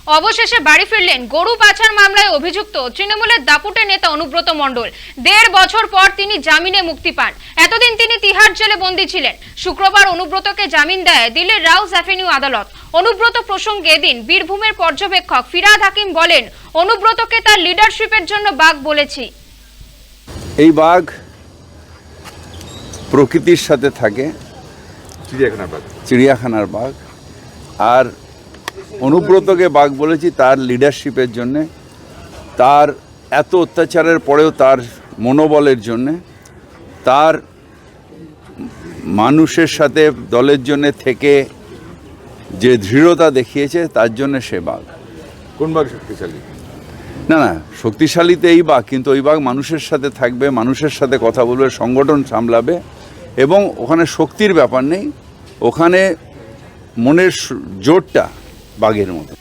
অবশেষে বাড়ি ফিরলেন গরু পাচার মামলায় অভিযুক্ত তৃণমূলের দাপুটে নেতা অনুব্রত মণ্ডল। 1.5 বছর পর তিনি জামিনে মুক্তি পান। এতদিন তিনি তিহার জেলে বন্দী ছিলেন। শুক্রবার অনুব্রতকে জামিন দেয় দিল্লির রাউস অ্যাভিনিউ আদালত। অনুব্রত প্রসঙ্গে এদিন বীরভূমের পর্যবেক্ষক ফিরাদ হাকিম বলেন, অনুব্রতকে তার লিডারশিপের জন্য বাঘ বলেছি। এই বাঘ প্রকৃতির সাথে থাকে, চিড়িয়াখানার বাঘ। আর অনুব্রতকে বাঘ বলেছি তার লিডারশিপের জন্যে, তার এত অত্যাচারের পরেও তার মনোবলের জন্যে, তার মানুষের সাথে দলের জন্য থেকে যে দৃঢ়তা দেখিয়েছে তার জন্য সে বাঘ। কোন বাঘ শক্তিশালী? না, শক্তিশালী তো এই বাঘ, কিন্তু ওই বাঘ মানুষের সাথে থাকবে, মানুষের সাথে কথা বলবে, সংগঠন সামলাবে, এবং ওখানে শক্তির ব্যাপার নেই, ওখানে মনের জোরটা বাঘের মতো।